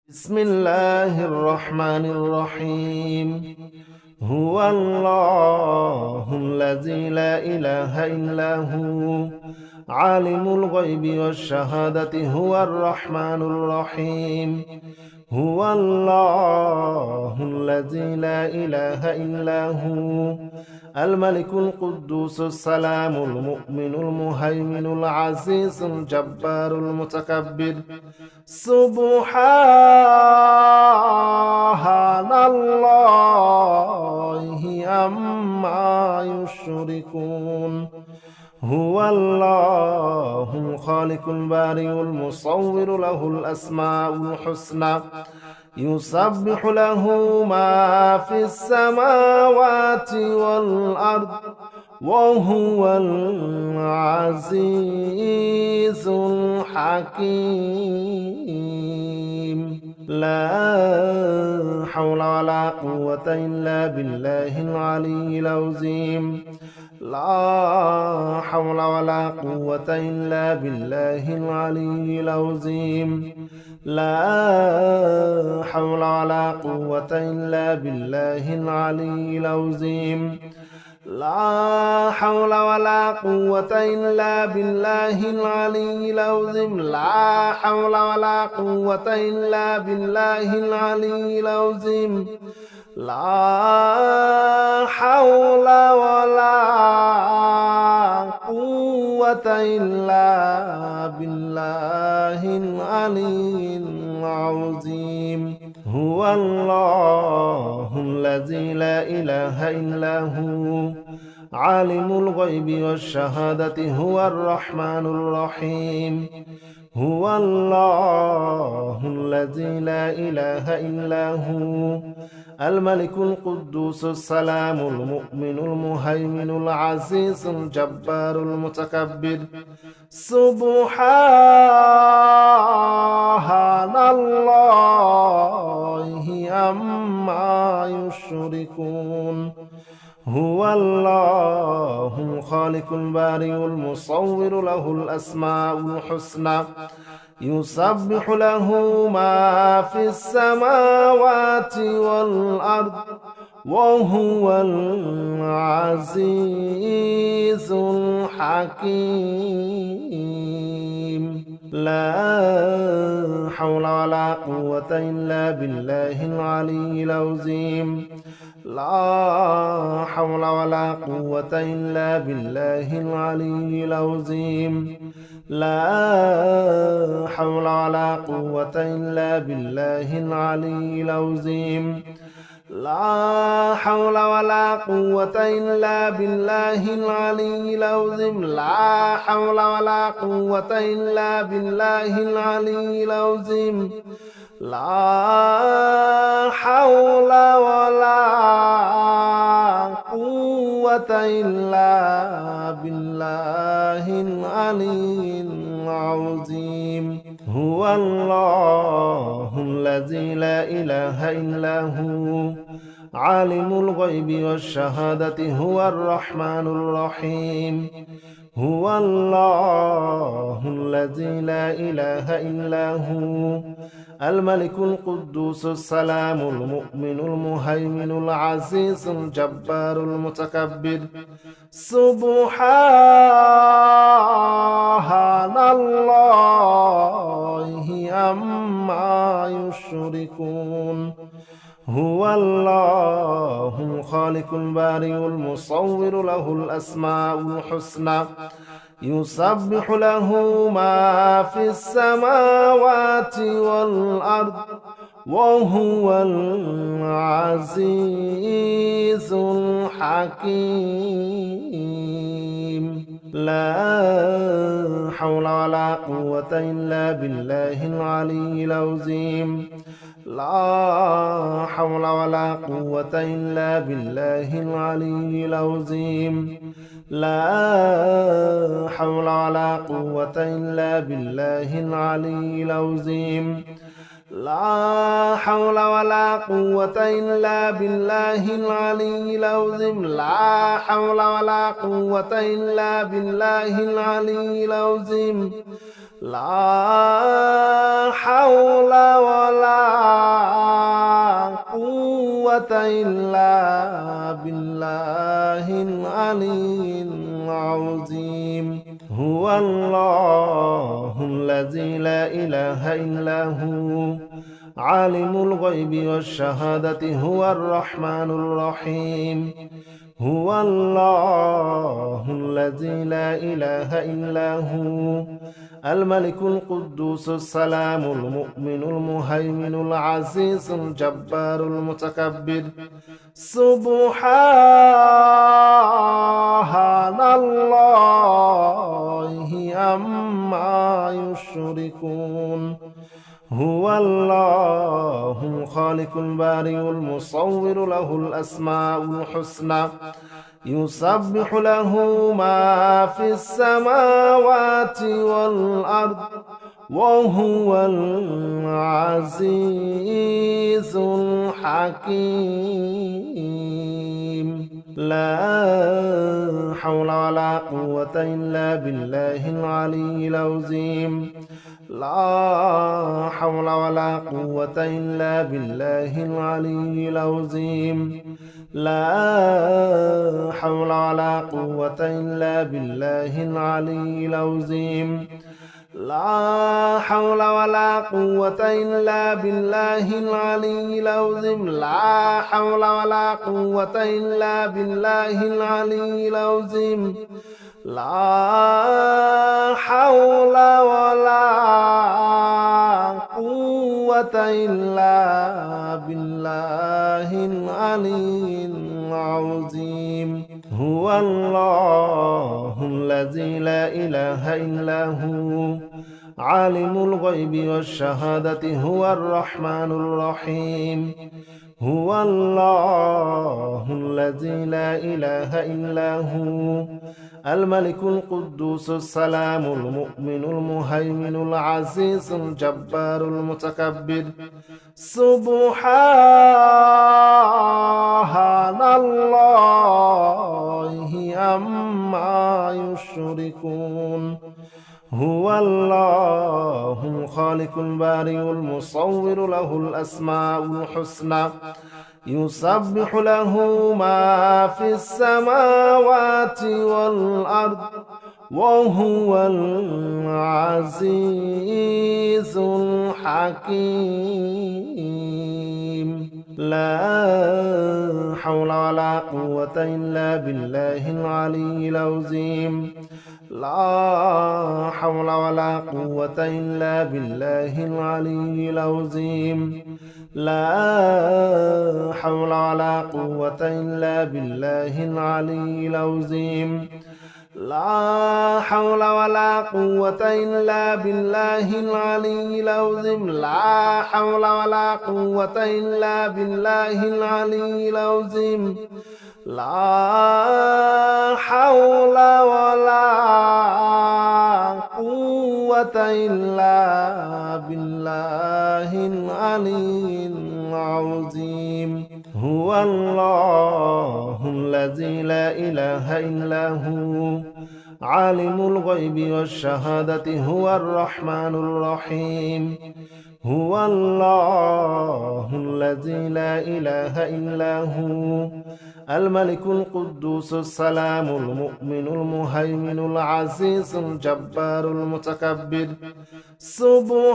بسم الله الرحمن الرحيم. هو الله الذي لا إله إلا هو عالم الغيب والشهادة هو الرحمن الرحيم. هو الله الذي لا إله إلا هو الملك القدوس السلام المؤمن المهيمن العزيز الجبار المتكبر. سبحان الله عما يشركون. هو الله الخالق البارئ المصور له الأسماء الحسنى يسبح له ما في السماوات والأرض وهو العزيز الحكيم. لا حول ولا قوة إلا بالله العلي العظيم. لا حول ولا قوة إلا بالله العلي العظيم. لا حول ولا قوة إلا بالله العلي العظيم. لا حول ولا قوة إلا بالله العلي العظيم. لا حول ولا قوة إلا بالله العلي العظيم. لا حول ولا قوة إلا بالله العلي العظيم. هو الله الذي لا إله إلا هو عالم الغيب والشهادة هو الرحمن الرحيم. هو الله الذي لا إله إلا هو الملك القدوس السلام المؤمن المهيمن العزيز الجبار المتكبر. سبحان الله عما يشركون. هو الله الخالق البارئ المصور له الأسماء الحسنى يسبح له ما في السماوات والأرض وهو العزيز الحكيم. لا حول ولا قوة إلا بالله العلي العظيم. لا حول ولا قوة إلا بالله العلي العظيم. لا حول ولا قوة إلا بالله العلي العظيم. لا حول ولا قوة إلا بالله العلي العظيم. لا حول ولا قوة إلا بالله العلي العظيم. لا حول ولا قوة إلا بالله العلي العظيم. هو الله الذي لا إله إلا هو عالم الغيب والشهادة هو الرحمن الرحيم. هو الله الذي لا إله إلا هو الملك القدوس السلام المؤمن المهيمن العزيز الجبار المتكبر. سبحان الله عما يشركون. هو الله الخالق البارئ المصور له الأسماء الحسنى يسبح له ما في السماوات والأرض وهو العزيز الحكيم. لا حول ولا قوة إلا بالله العلي العظيم. لا حول ولا قوة إلا بالله العلي العظيم. لا حول ولا قوة إلا بالله العلي العظيم. لا حول ولا قوة إلا بالله العلي العظيم. لا حول ولا قوة إلا بالله العلي العظيم. لا حول ولا إلا بالله العلي العظيم هو الله الذي لا إله إلا هو عالم الغيب والشهادة هو الرحمن الرحيم هو الله الذي لا إله إلا هو الملك القدوس السلام المؤمن المهيمن العزيز الجبار المتكبر سبحان الله عما يشركون هو الله الخالق البارئ المصور له الأسماء الحسنى يسبح له ما في السماوات والأرض وهو العزيز الحكيم لا حول ولا قوة إلا بالله العلي العظيم لا حول ولا قوة إلا بالله العلي العظيم لا حول ولا قوة إلا بالله العلي العظيم لا حول ولا قوة إلا بالله العلي العظيم لا حول ولا قوة إلا بالله العلي العظيم لا حول ولا قوة إلا بالله العلي العظيم هو الله الذي لا إله إلا هو عالم الغيب والشهادة هو الرحمن الرحيم هو الله الذي لا إله إلا هو الملك القدوس السلام المؤمن المهيمن العزيز الجبار المتكبر سبحان الله عما يشركون هو الله الخالق البارئ المصور له الأسماء الحسنى يسبح له ما في السماوات والأرض وهو العزيز الحكيم لا حول ولا قوة إلا بالله العلي العظيم لا حول ولا قوة إلا بالله العلي العظيم لا حول ولا قوة إلا بالله العلي العظيم لا حول ولا قوة إلا بالله العلي العظيم لا حول ولا قوة إلا بالله العلي العظيم لا حول ولا قوة إلا بالله العلي العظيم هو الله الذي لا إله إلا هو عالم الغيب والشهادة هو الرحمن الرحيم هو الله الذي لا إله إلا هو الملك القدوس السلام المؤمن المهيمن العزيز الجبار المتكبر سبحان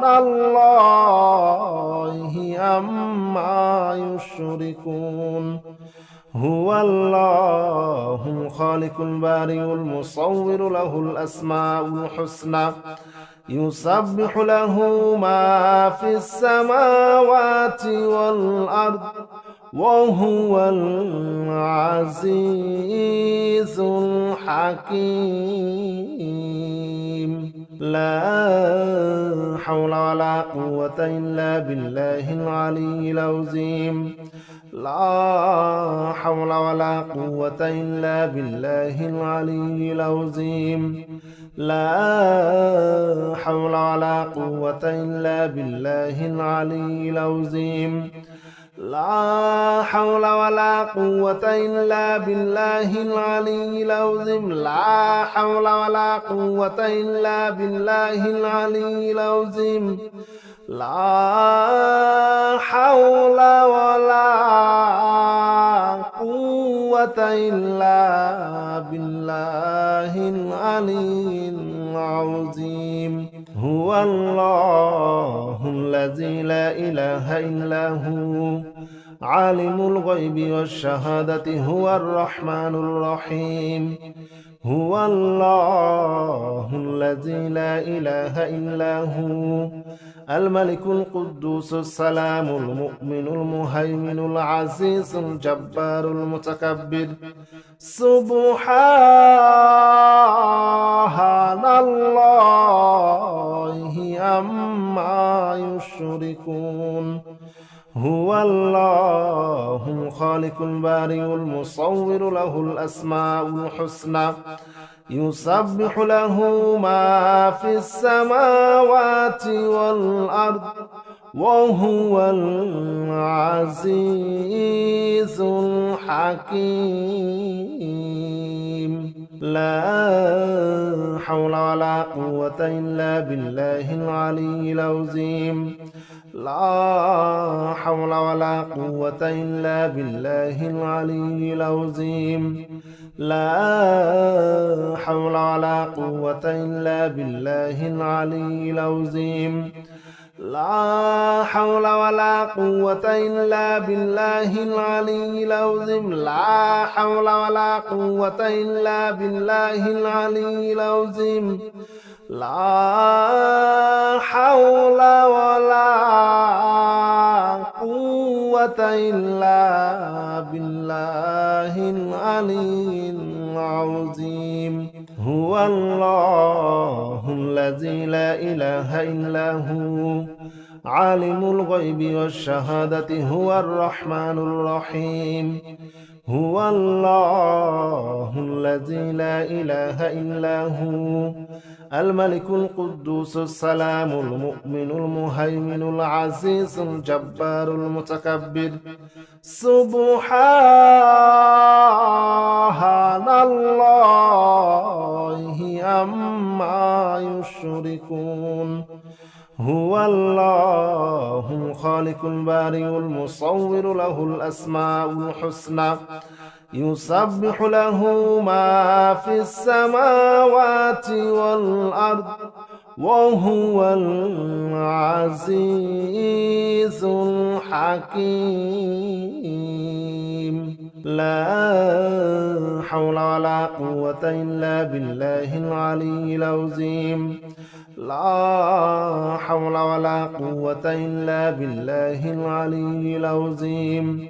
الله عما يشركون هو الله الخالق البارئ المصور له الأسماء الحسنى يسبح له ما في السماوات والأرض وهو العزيز الحكيم لا حول ولا قوة إلا بالله العلي العظيم لا حول ولا قوة إلا بالله العلي العظيم لا حول ولا قوة إلا بالله العلي العظيم لا حول ولا قوة إلا بالله العلي العظيم لا حول ولا قوة إلا بالله العلي العظيم لا حول ولا قوة إلا بالله العلي العظيم. هو الله الذي لا إله إلا هو عالم الغيب والشهادة هو الرحمن الرحيم. هو الله الذي لا إله إلا هو الملك القدوس السلام المؤمن المهيمن العزيز الجبار المتكبر. سبحان الله عما يشركون. هو الله الخالق البارئ المصور له الأسماء الحسنى يسبح له ما في السماوات والأرض وهو العزيز الحكيم. لا حول ولا قوة إلا بالله العلي العظيم. لا حول ولا قوة إلا بالله العلي العظيم. لا حول ولا قوة إلا بالله العلي العظيم. لا حول ولا قوة إلا بالله العلي العظيم. لا حول ولا قوة إلا بالله العلي العظيم. لا حول ولا قوة إلا بالله العلي العظيم. هو الله الذي لا إله إلا هو عالم الغيب والشهادة هو الرحمن الرحيم. هو الله الذي لا إله إلا هو الملك القدوس السلام المؤمن المهيمن العزيز الجبار المتكبر. سبحان الله عما يشركون. هو الله الخالق البارئ المصور له الأسماء الحسنى يسبح له ما في السماوات والأرض وهو العزيز الحكيم. لا حول ولا قوة إلا بالله العلي العظيم. لا حول ولا قوة إلا بالله العلي العظيم.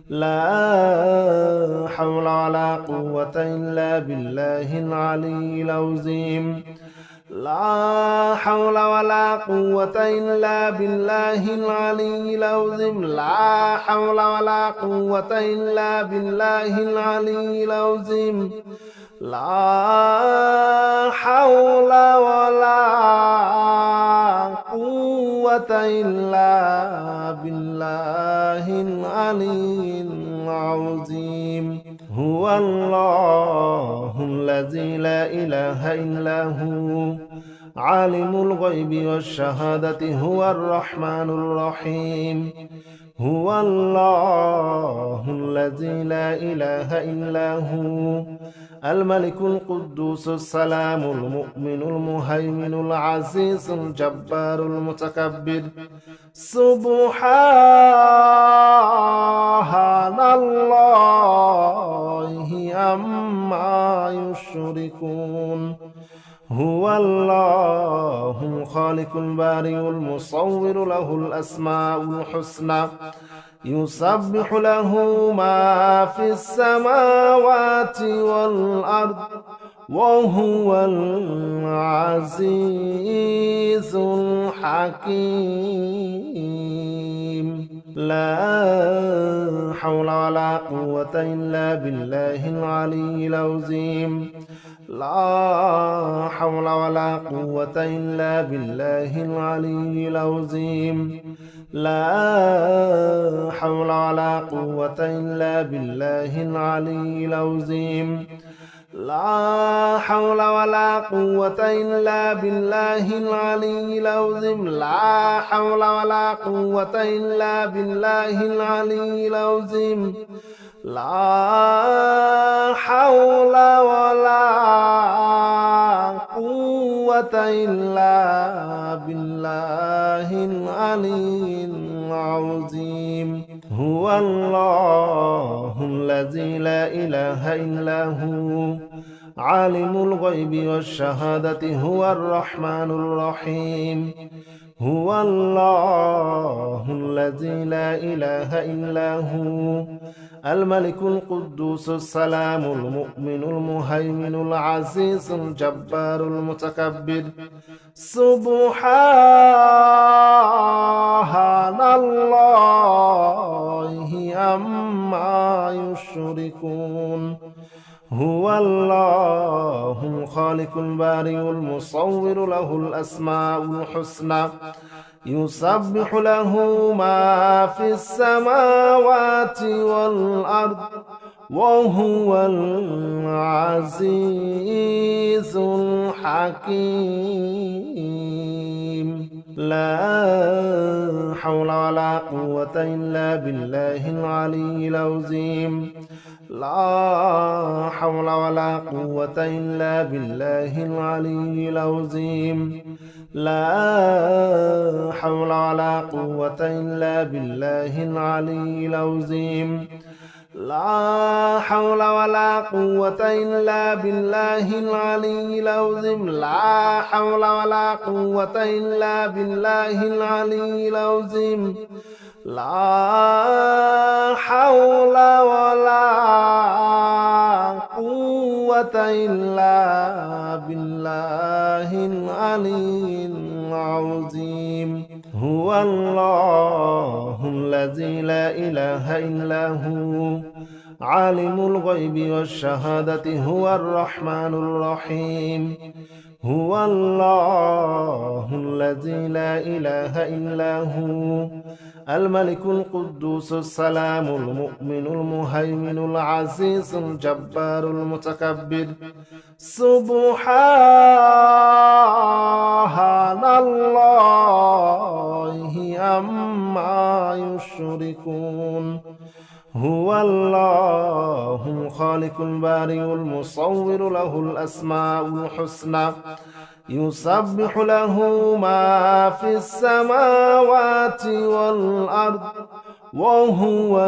لا حول ولا قوة إلا بالله العلي العظيم. لا حول ولا قوة إلا بالله العلي العظيم. لا حول ولا قوة إلا بالله العلي العظيم. لا حول ولا قوة إلا بالله العلي العظيم. هو الله الذي لا إله إلا هو عالم الغيب والشهادة هو الرحمن الرحيم. هو الله الذي لا إله إلا هو الملك القدوس السلام المؤمن المهيمن العزيز الجبار المتكبر. سبحان الله عما يشركون. هو الله الخالق البارئ المصور له الأسماء الحسنى يسبح له ما في السماوات والأرض وهو العزيز الحكيم. لا حول ولا قوة إلا بالله العلي العظيم. لا حول ولا قوة إلا بالله العلي العظيم. لا حول ولا قوة إلا بالله العلي العظيم. لا حول ولا قوة إلا بالله العلي العظيم. لا حول ولا قوة إلا بالله العلي العظيم. لا حول ولا قوة إلا بالله العلي العظيم. هو الله الذي لا إله إلا هو عالم الغيب والشهادة هو الرحمن الرحيم. هو الله الذي لا إله إلا هو الملك القدوس السلام المؤمن المهيمن العزيز الجبار المتكبر. سبحان الله عما يشركون. هو الله الخالق البارئ المصور له الأسماء الحسنى يسبح له ما في السماوات والأرض وهو العزيز الحكيم. لا حول ولا قوة إلا بالله العلي العظيم. لا حول ولا قوة إلا بالله العلي العظيم. لا حول ولا قوة إلا بالله العلي العظيم. لا حول ولا قوة إلا بالله العلي العظيم. لا حول ولا قوة إلا بالله العلي العظيم. لا حول ولا قوة إلا بالله العلي العظيم. هو الله الذي لا إله إلا هو عالم الغيب والشهادة هو الرحمن الرحيم. هو الله الذي لا إله إلا هو الملك القدوس السلام المؤمن المهيمن العزيز الجبار المتكبر. سبحان الله عما يشركون. هو الله الخالق البارئ المصور له الأسماء الحسنى يسبح له ما في السماوات والأرض وهو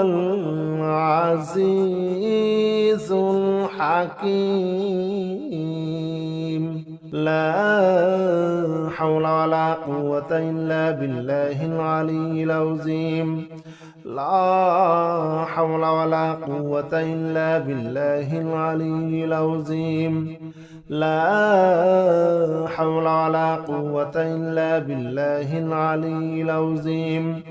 العزيز الحكيم. لا حول ولا قوة إلا بالله العلي العظيم. لا حول ولا قوة إلا بالله العلي العظيم. لا حول ولا قوة إلا بالله العلي العظيم.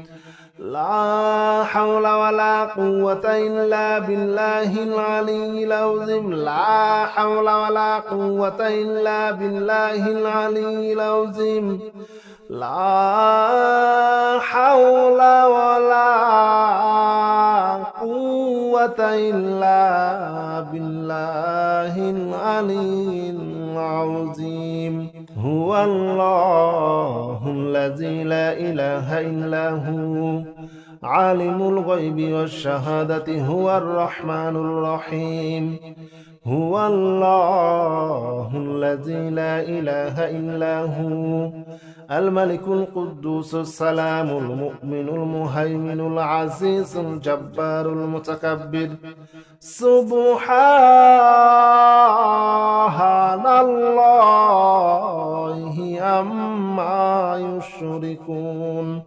لا حول ولا قوة إلا بالله العلي العظيم. لا حول ولا قوة إلا بالله العلي العظيم. لا حول ولا قوة إلا بالله العلي العظيم. هو الله الذي لا إله إلا هو عالم الغيب والشهادة هو الرحمن الرحيم. هو الله الذي لا إله إلا هو الملك القدوس السلام المؤمن المهيمن العزيز الجبار المتكبر. سبحان الله عما يشركون.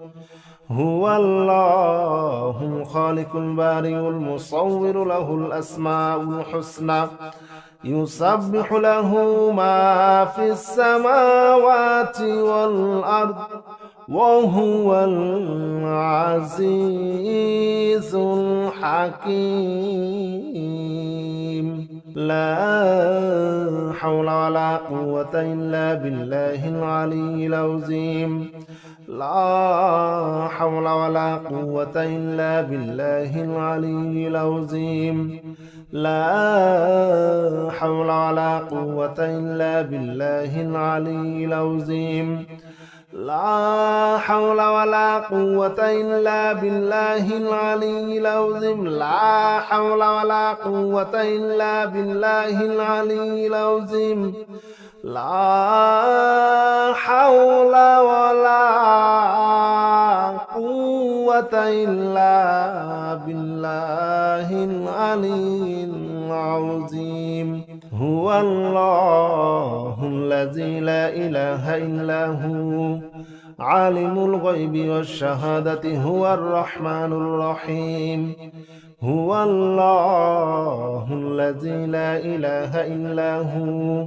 هو الله الخالق البارئ المصور له الأسماء الحسنى يسبح له ما في السماوات والأرض وهو العزيز الحكيم. لا حول ولا قوة إلا بالله العلي العظيم. لا حول ولا قوة إلا بالله العلي العظيم. لا حول ولا قوة إلا بالله العلي العظيم لا حول ولا قوة إلا بالله العلي العظيم لا حول ولا قوة إلا بالله العلي العظيم لا حول ولا قوة إلا بالله العلي العظيم هو الله الذي لا إله إلا هو عالم الغيب والشهادة هو الرحمن الرحيم هو الله الذي لا إله إلا هو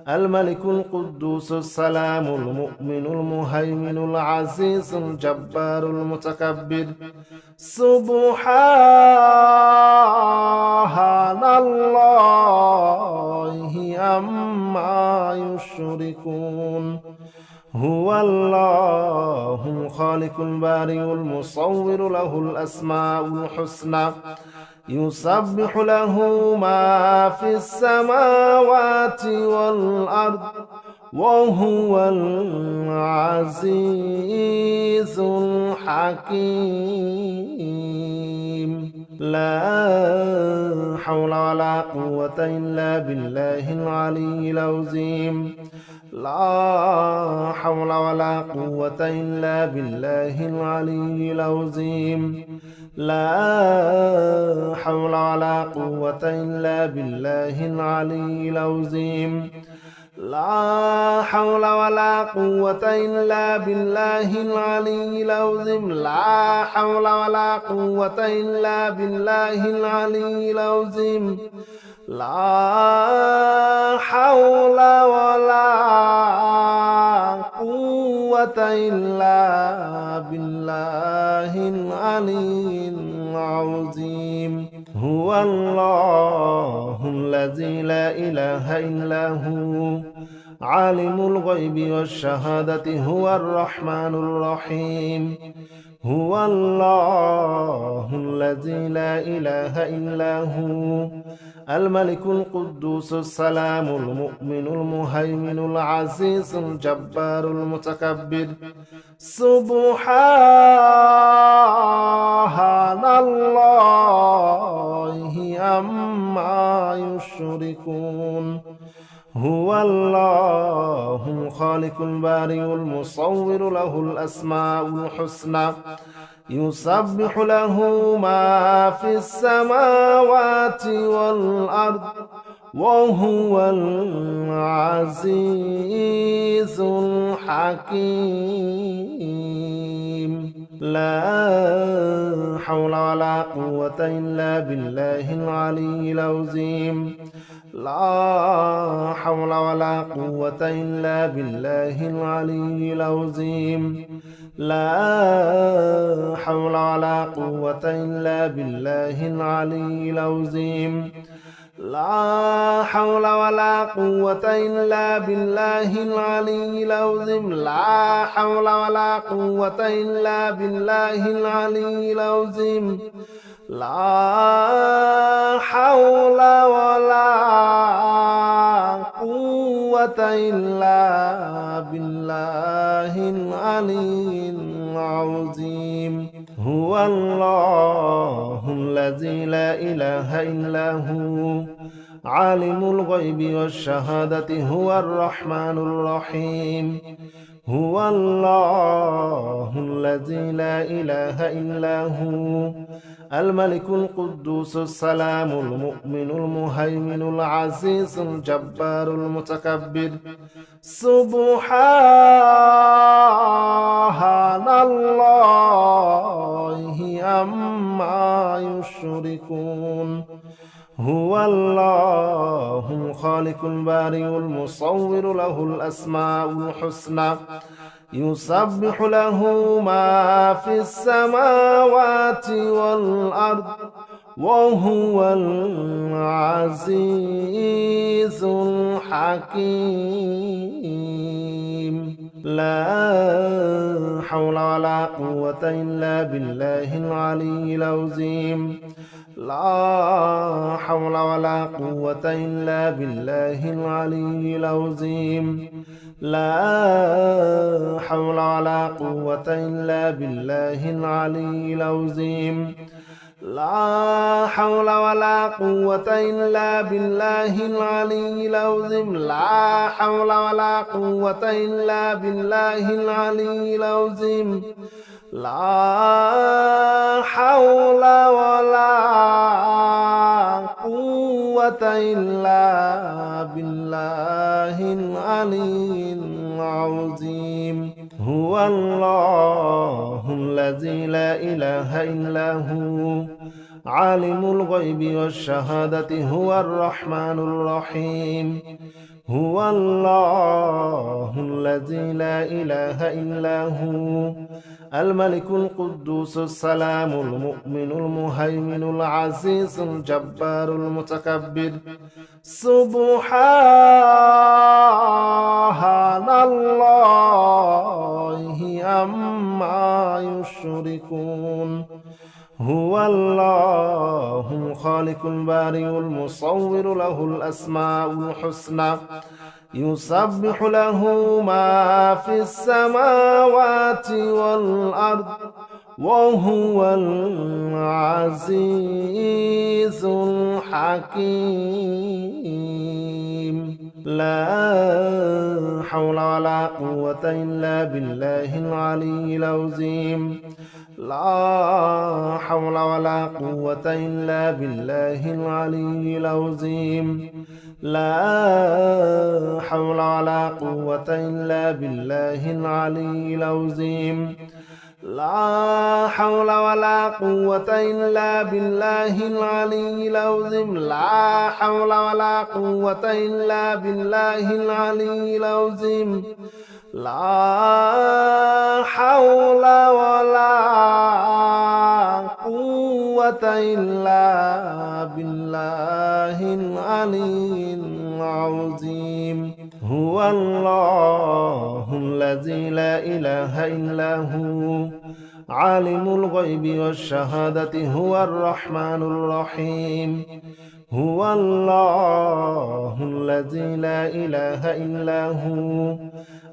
الملك القدوس السلام المؤمن المهيمن العزيز الجبار المتكبر سبحان الله عما يشركون هو الله الخالق البارئ المصور له الأسماء الحسنى يسبح له ما في السماوات والأرض وهو العزيز الحكيم لا حول ولا قوة إلا بالله العلي العظيم لا حول ولا قوة إلا بالله العلي العظيم لا حول ولا قوة إلا بالله العلي العظيم لا حول ولا قوة إلا بالله العلي العظيم لا حول ولا قوة إلا بالله العلي العظيم لا حول ولا قوة إلا بالله العلي العظيم هو الله الذي لا إله إلا هو عالم الغيب والشهادة هو الرحمن الرحيم هو الله الذي لا إله إلا هو الملك القدوس السلام المؤمن المهيمن العزيز الجبار المتكبر سبحان الله عما يشركون هو الله الخالق البارئ المصور له الأسماء الحسنى يسبح له ما في السماوات والأرض وهو العزيز الحكيم لا حول ولا قوة إلا بالله العلي العظيم لا حول ولا قوة إلا بالله العلي العظيم لا حول ولا قوة إلا بالله العلي العظيم لا حول ولا قوة إلا بالله العلي العظيم لا حول ولا قوة إلا بالله العلي العظيم لا حول ولا قوة إلا بالله العلي العظيم هو الله الذي لا إله إلا هو عالم الغيب والشهادة هو الرحمن الرحيم هو الله الذي لا إله إلا هو الملك القدوس السلام المؤمن المهيمن العزيز الجبار المتكبر سبحان الله عما يشركون هو الله الخالق البارئ المصور له الأسماء الحسنى يسبح له ما في السماوات والأرض وهو العزيز الحكيم لا حول ولا قوة إلا بالله العلي العظيم لا حول ولا قوة إلا بالله العلي العظيم لا حول ولا قوة إلا بالله العلي العظيم لا حول ولا قوة إلا بالله العلي العظيم لا حول ولا قوة إلا بالله العلي العظيم لا حول ولا قوة إلا بالله العلي العظيم هو الله الذي لا إله إلا هو عالم الغيب والشهادة هو الرحمن الرحيم هو الله الذي لا إله إلا هو الملك القدوس السلام المؤمن المهيمن العزيز الجبار المتكبر سبحان الله عما يشركون هو الله الخالق البارئ المصور له الأسماء الحسنى يسبح له ما في السماوات والأرض وهو العزيز الحكيم لا حول ولا قوة إلا بالله العلي العظيم لا حول ولا قوة إلا بالله العلي العظيم لا حول ولا قوة إلا بالله العلي العظيم لا حول ولا قوة إلا بالله العلي العظيم لا حول ولا قوة إلا بالله العلي العظيم لا حول ولا قوة إلا بالله العلي العظيم هو الله الذي لا إله إلا هو عالم الغيب والشهادة هو الرحمن الرحيم هو الله الذي لا إله إلا هو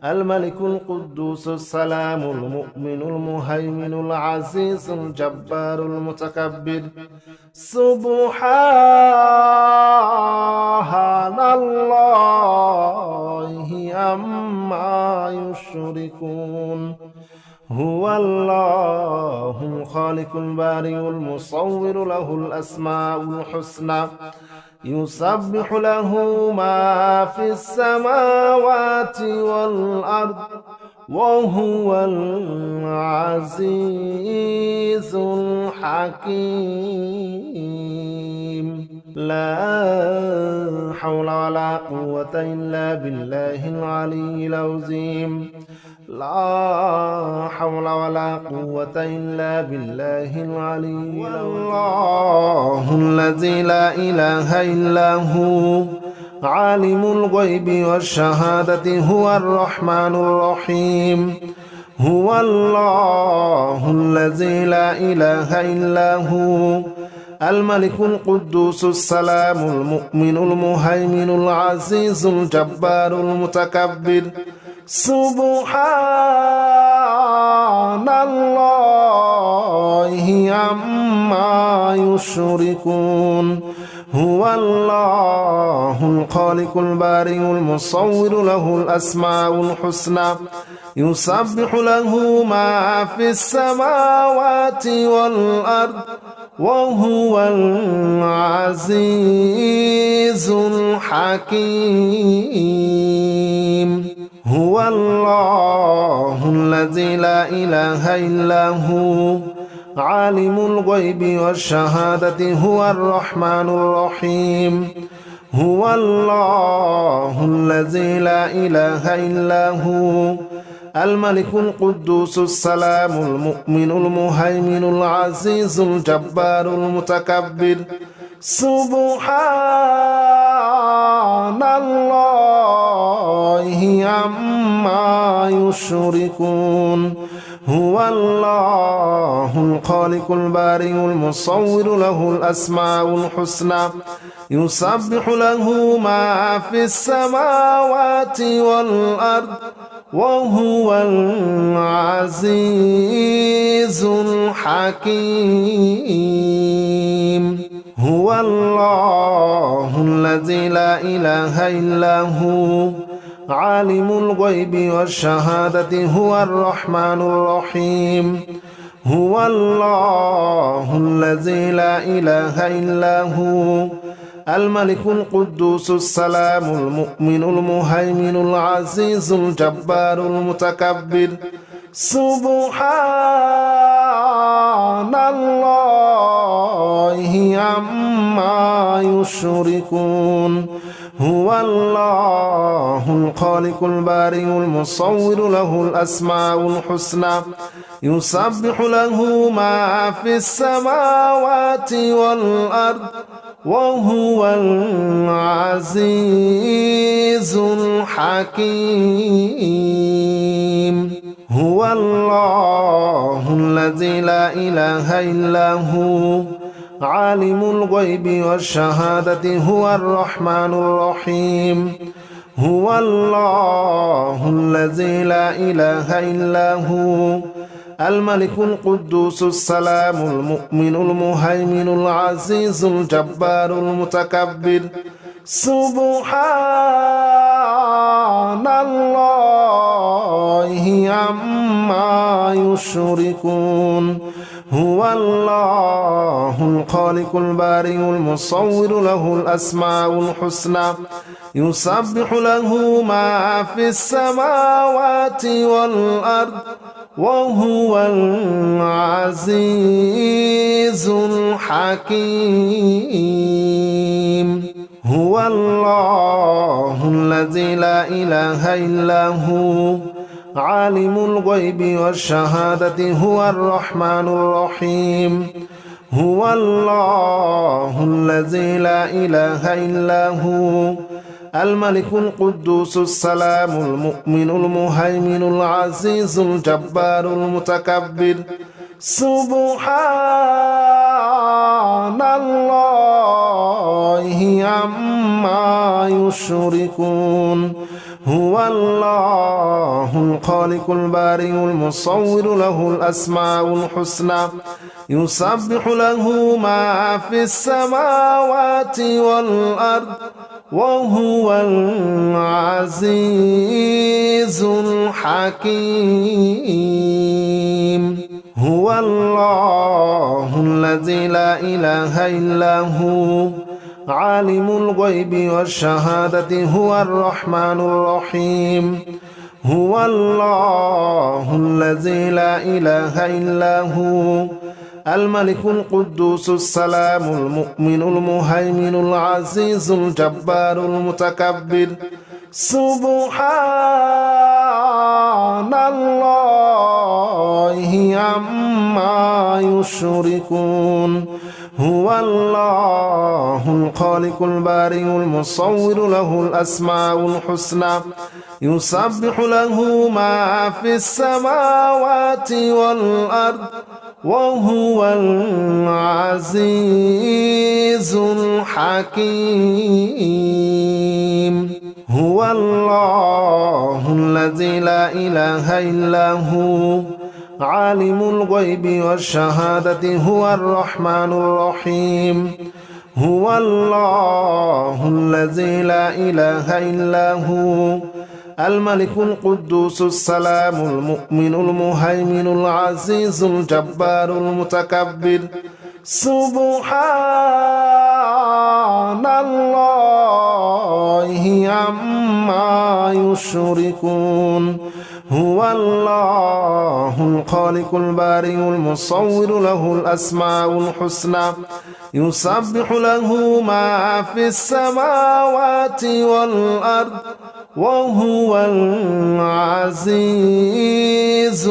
الملك القدوس السلام المؤمن المهيمن العزيز الجبار المتكبر سبحان الله عما يشركون هو الله الخالق البارئ المصور له الأسماء الحسنى يسبح له ما في السماوات والأرض وهو العزيز الحكيم لا حول ولا قوة إلا بالله العلي العظيم لا حول ولا قوة إلا بالله العلي الله الذي لا إله إلا هو عالم الغيب والشهادة هو الرحمن الرحيم هو الله الذي لا إله إلا هو الملك القدوس السلام المؤمن المهيمن العزيز الجبار المتكبر سبحان الله عما يشركون هو الله الخالق البارئ المصور له الأسماء الحسنى يسبح له ما في السماوات والأرض وهو العزيز الحكيم هو الله الذي لا إله إلا هو عالم الغيب والشهادة هو الرحمن الرحيم هو الله الذي لا إله إلا هو الملك القدوس السلام المؤمن المهيمن العزيز الجبار المتكبر سبحان الله عما يشركون هو الله الخالق البارئ المصور له الأسماء الحسنى يسبح له ما في السماوات والأرض وهو العزيز الحكيم هو الله الذي لا إله إلا هو عالم الغيب والشهادة هو الرحمن الرحيم هو الله الذي لا إله إلا هو الملك القدوس السلام المؤمن المهيمن العزيز الجبار المتكبر سبحان الله عما يشركون هو الله الخالق البارئ المصور له الأسماء الحسنى يسبح له ما في السماوات والأرض وهو العزيز الحكيم هو الله الذي لا إله إلا هو عالم الغيب والشهادة هو الرحمن الرحيم هو الله الذي لا إله إلا هو الملك القدوس السلام المؤمن المهيمن العزيز الجبار المتكبر سبحان الله عما يشركون هو الله الخالق البارئ المصور له الأسماء الحسنى يسبح له ما في السماوات والأرض وهو العزيز الحكيم هو الله الذي لا إله إلا هو عالم الغيب والشهادة هو الرحمن الرحيم هو الله الذي لا إله إلا هو الملك القدوس السلام المؤمن المهيمن العزيز الجبار المتكبر سبحان الله عما يشركون هو الله الخالق البارئ المصور له الأسماء الحسنى يسبح له ما في السماوات والأرض وهو العزيز الحكيم هو الله الذي لا إله إلا هو عالم الغيب والشهادة هو الرحمن الرحيم هو الله الذي لا إله إلا هو الملك القدوس السلام المؤمن المهيمن العزيز الجبار المتكبر سبحان الله عما يشركون هو الله الخالق البارئ المصور له الأسماء الحسنى يسبح له ما في السماوات والأرض وهو العزيز الحكيم هو الله الذي لا إله إلا هو عالم الغيب والشهادة هو الرحمن الرحيم هو الله الذي لا إله إلا هو الملك القدوس السلام المؤمن المهيمن العزيز الجبار المتكبر سبحان الله عما يشركون هو الله الخالق البارئ المصور له الأسماء الحسنى يسبح له ما في السماوات والأرض وهو العزيز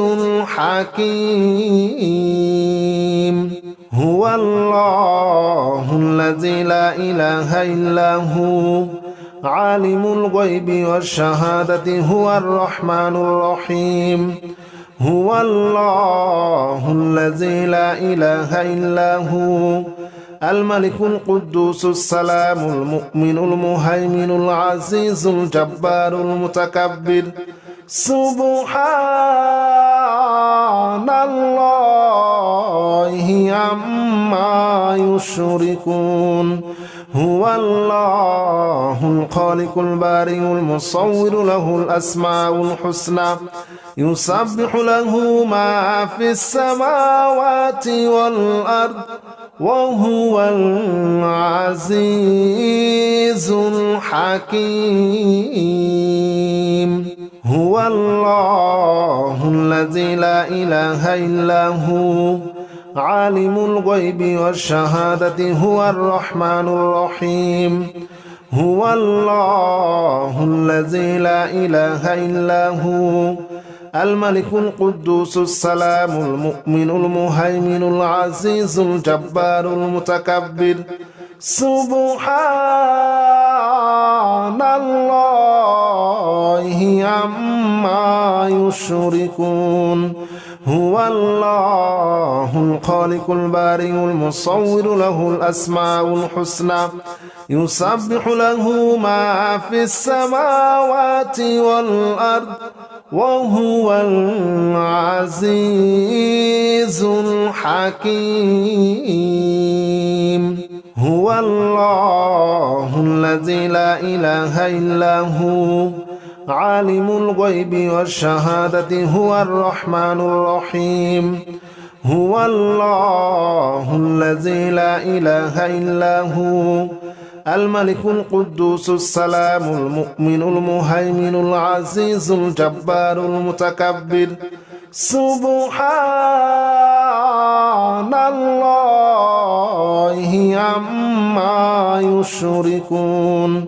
الحكيم هو الله الذي لا إله إلا هو عالم الغيب والشهادة هو الرحمن الرحيم هو الله الذي لا إله إلا هو الملك القدوس السلام المؤمن المهيمن العزيز الجبار المتكبر سبحان الله عما يشركون هو الله الخالق البارئ المصور له الأسماء الحسنى يسبح له ما في السماوات والأرض وهو العزيز الحكيم هو الله الذي لا إله إلا هو عالم الغيب والشهادة هو الرحمن الرحيم هو الله الذي لا إله إلا هو الملك القدوس السلام المؤمن المهيمن العزيز الجبار المتكبر سبحان الله عما يشركون هو الله الخالق البارئ المصور له الأسماء الحسنى يسبح له ما في السماوات والأرض وهو العزيز الحكيم هو الله الذي لا إله إلا هو عالم الغيب والشهادة هو الرحمن الرحيم هو الله الذي لا إله إلا هو الملك القدوس السلام المؤمن المهيمن العزيز الجبار المتكبر سبحان الله عما يشركون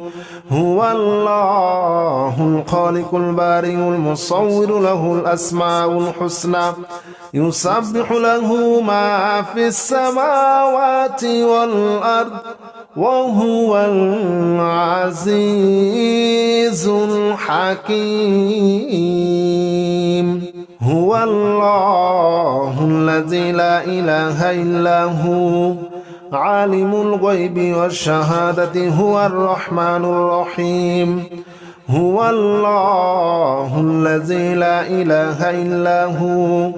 هو الله الخالق البارئ المصور له الأسماء الحسنى يسبح له ما في السماوات والأرض وهو العزيز الحكيم هو الله الذي لا إله إلا هو عالم الغيب والشهادة هو الرحمن الرحيم هو الله الذي لا إله إلا هو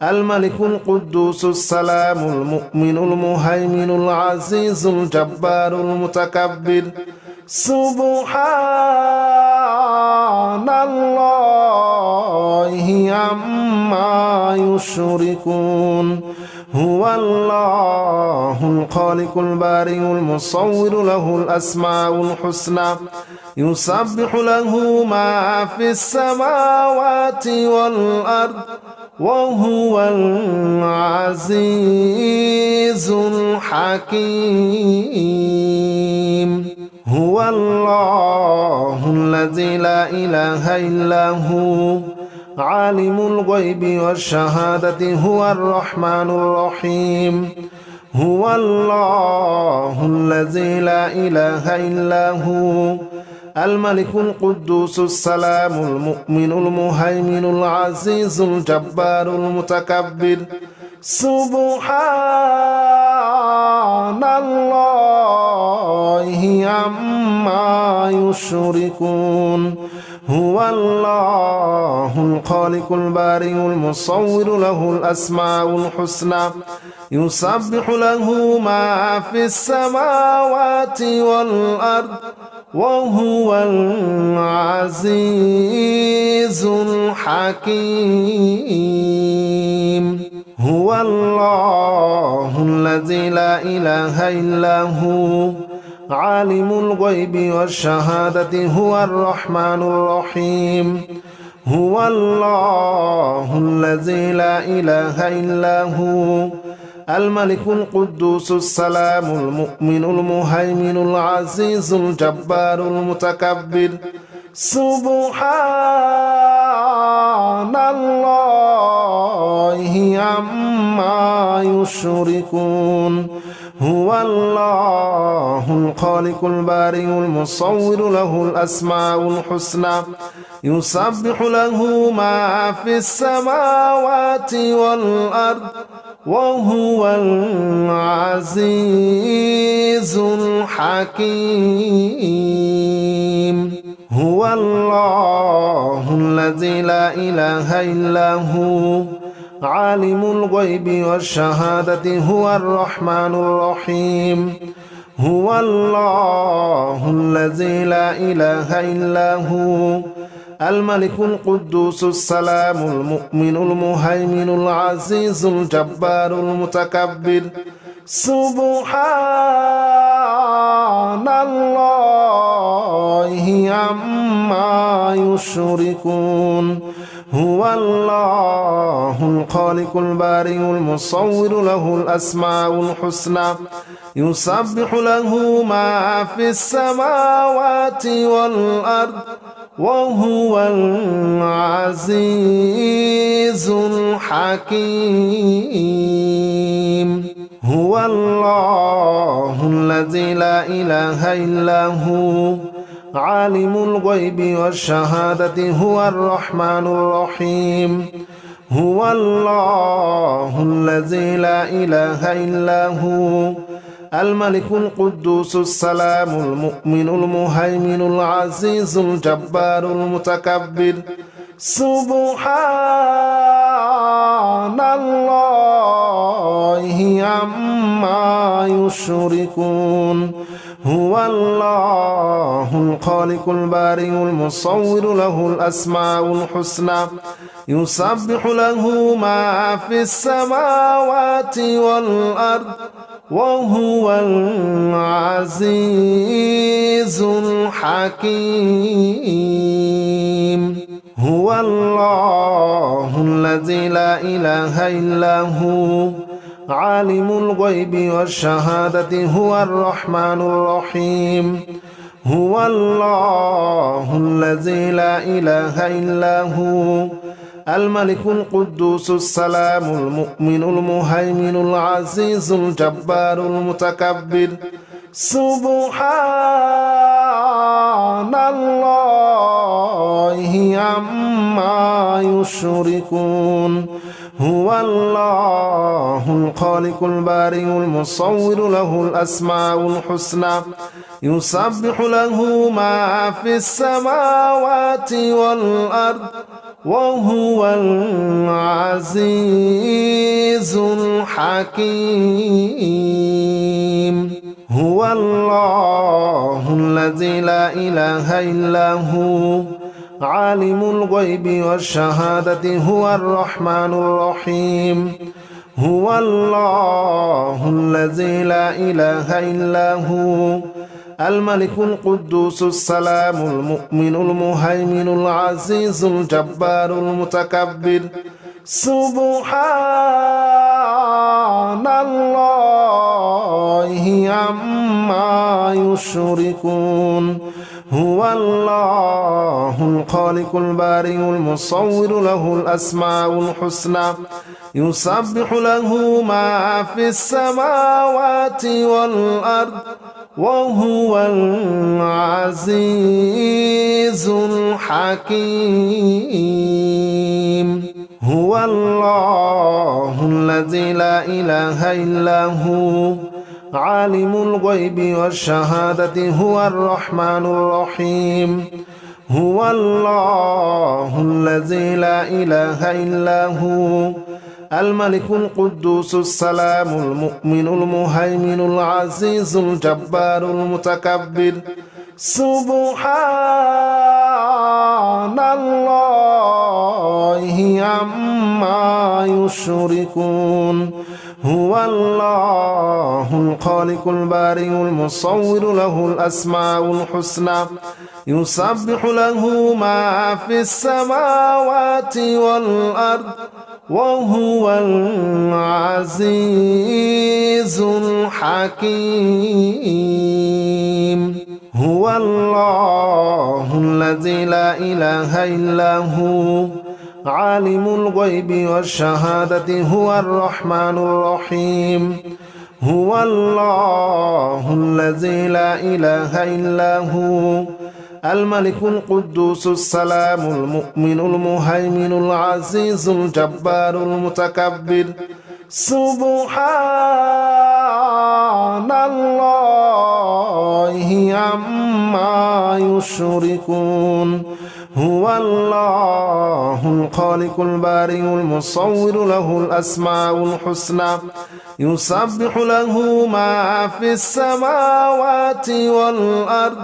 الملك القدوس السلام المؤمن المهيمن العزيز الجبار المتكبر سبحان الله عما يشركون هو الله الخالق البارئ المصور له الأسماء الحسنى يسبح له ما في السماوات والأرض وهو العزيز الحكيم هو الله الذي لا إله إلا هو عالم الغيب والشهادة هو الرحمن الرحيم هو الله الذي لا إله إلا هو الملك القدوس السلام المؤمن المهيمن العزيز الجبار المتكبر سبحان الله عما يشركون هو الله الخالق البارئ المصور له الأسماء الحسنى يسبح له ما في السماوات والأرض وهو العزيز الحكيم هو الله الذي لا إله إلا هو عالم الغيب والشهادة هو الرحمن الرحيم هو الله الذي لا إله إلا هو الملك القدوس السلام المؤمن المهيمن العزيز الجبار المتكبر سبحان الله عما يشركون هو الله الخالق البارئ المصور له الأسماء الحسنى يسبح له ما في السماوات والأرض وهو العزيز الحكيم هو الله الذي لا إله إلا هو عالم الغيب والشهادة هو الرحمن الرحيم هو الله الذي لا إله إلا هو الملك القدوس السلام المؤمن المهيمن العزيز الجبار المتكبر سبحان الله عما يشركون هو الله الخالق البارئ المصور له الأسماء الحسنى يسبح له ما في السماوات والأرض وهو العزيز الحكيم هو الله الذي لا إله إلا هو عالم الغيب والشهادة هو الرحمن الرحيم هو الله الذي لا إله إلا هو الملك القدوس السلام المؤمن المهيمن العزيز الجبار المتكبر سبحان الله عما يشركون هو الله الخالق البارئ المصور له الأسماء الحسنى يسبح له ما في السماوات والأرض وهو العزيز الحكيم هو الله الذي لا إله إلا هو عالم الغيب والشهادة هو الرحمن الرحيم هو الله الذي لا إله إلا هو الملك القدوس السلام المؤمن المهيمن العزيز الجبار المتكبر سبحان الله عما يشركون هو الله الخالق البارئ المصور له الأسماء الحسنى يسبح له ما في السماوات والأرض وهو العزيز الحكيم هو الله الذي لا إله إلا هو عالم الغيب والشهادة هو الرحمن الرحيم هو الله الذي لا إله إلا هو الملك القدوس السلام المؤمن المهيمن العزيز الجبار المتكبر سبحان الله عما يشركون هو الله الخالق البارئ المصور له الأسماء الحسنى يسبح له ما في السماوات والأرض وهو العزيز الحكيم هو الله الذي لا إله إلا هو عالم الغيب والشهادة هو الرحمن الرحيم هو الله الذي لا إله إلا هو الملك القدوس السلام المؤمن المهيمن العزيز الجبار المتكبر سبحان الله عما يشركون هو الله الخالق البارئ المصور له الأسماء الحسنى يسبح له ما في السماوات والأرض وهو العزيز الحكيم هو الله الذي لا إله إلا هو عالم الغيب والشهادة هو الرحمن الرحيم هو الله الذي لا إله إلا هو الملك القدوس السلام المؤمن المهيمن العزيز الجبار المتكبر سبحان الله عما يشركون هو الله الخالق البارئ المصور له الأسماء الحسنى يسبح له ما في السماوات والأرض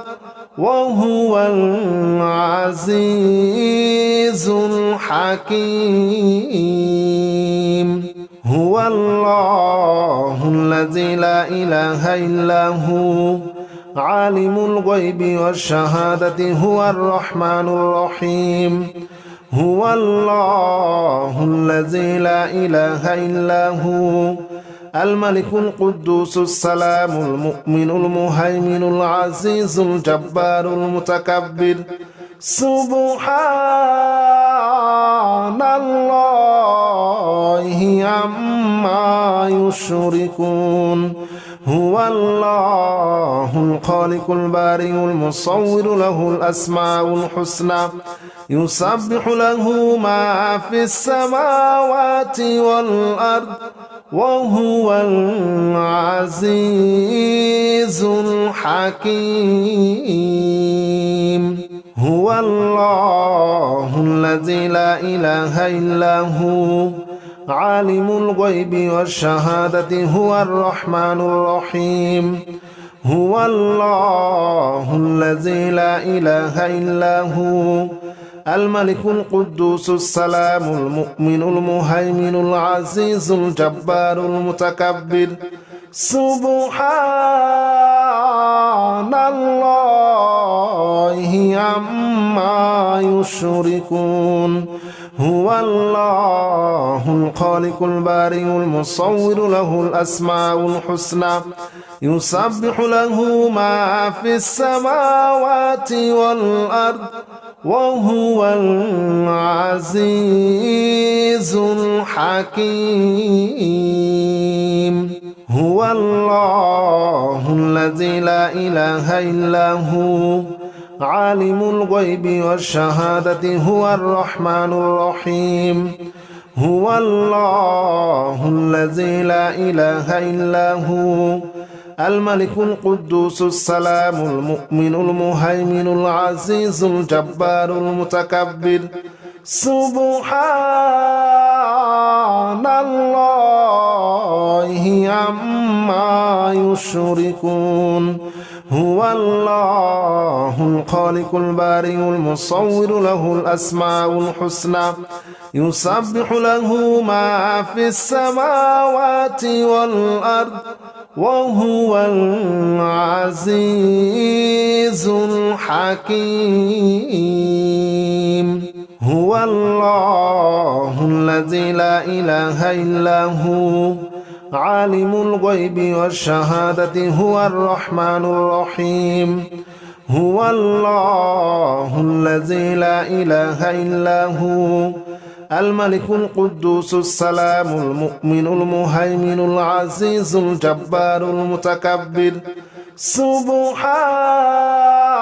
وهو العزيز الحكيم هو الله الذي لا إله إلا هو عالم الغيب والشهادة هو الرحمن الرحيم هو الله الذي لا إله إلا هو الملك القدوس السلام المؤمن المهيمن العزيز الجبار المتكبر سبحان الله عما يشركون هو الله الخالق البارئ المصور له الأسماء الحسنى يسبح له ما في السماوات والأرض وهو العزيز الحكيم هو الله الذي لا إله إلا هو عالم الغيب والشهادة هو الرحمن الرحيم هو الله الذي لا إله إلا هو الملك القدوس السلام المؤمن المهيمن العزيز الجبار المتكبر سبحان الله عما يشركون هو الله الخالق البارئ المصور له الأسماء الحسنى يسبح له ما في السماوات والأرض وهو العزيز الحكيم هو الله الذي لا إله إلا هو عالم الغيب والشهادة هو الرحمن الرحيم هو الله الذي لا إله إلا هو الملك القدوس السلام المؤمن المهيمن العزيز الجبار المتكبر سبحان الله عما يشركون هو الله الخالق البارئ المصور له الأسماء الحسنى يسبح له ما في السماوات والأرض وهو العزيز الحكيم هو الله الذي لا إله إلا هو عالم الغيب والشهادة هو الرحمن الرحيم هو الله الذي لا إله إلا هو الملك القدوس السلام المؤمن المهيمن العزيز الجبار المتكبر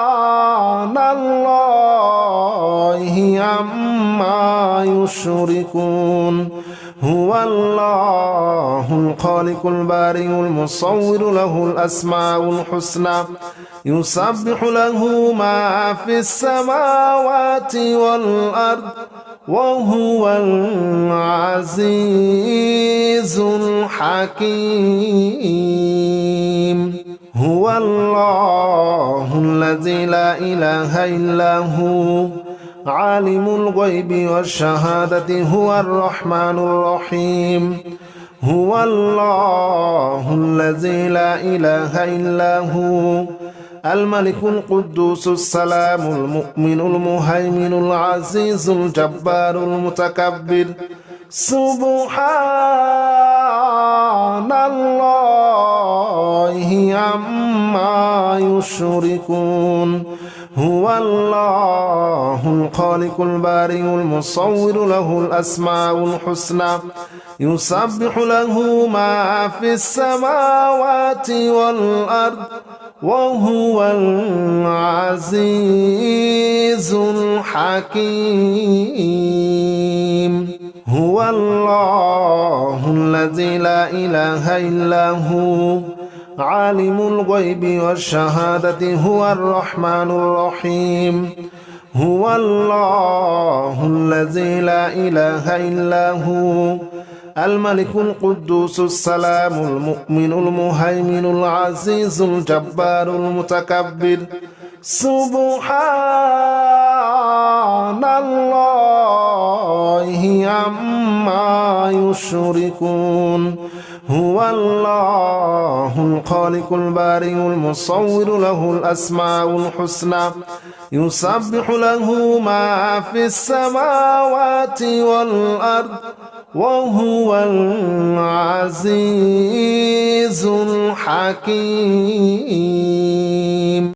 سبحان الله عما يشركون هو الله الخالق البارئ المصور له الأسماء الحسنى يسبح له ما في السماوات والأرض وهو العزيز الحكيم هو الله الذي لا إله إلا هو عالم الغيب والشهادة هو الرحمن الرحيم هو الله الذي لا إله إلا هو الملك القدوس السلام المؤمن المهيمن العزيز الجبار المتكبر سبحان الله عما يشركون هو الله الخالق البارئ المصور له الأسماء الحسنى يسبح له ما في السماوات والأرض وهو العزيز الحكيم هو الله الذي لا إله إلا هو عالم الغيب والشهادة هو الرحمن الرحيم هو الله الذي لا إله إلا هو الملك القدوس السلام المؤمن المهيمن العزيز الجبار المتكبر سبحان الله عما يشركون هو الله الخالق البارئ المصور له الأسماء الحسنى يسبح له ما في السماوات والأرض وهو العزيز الحكيم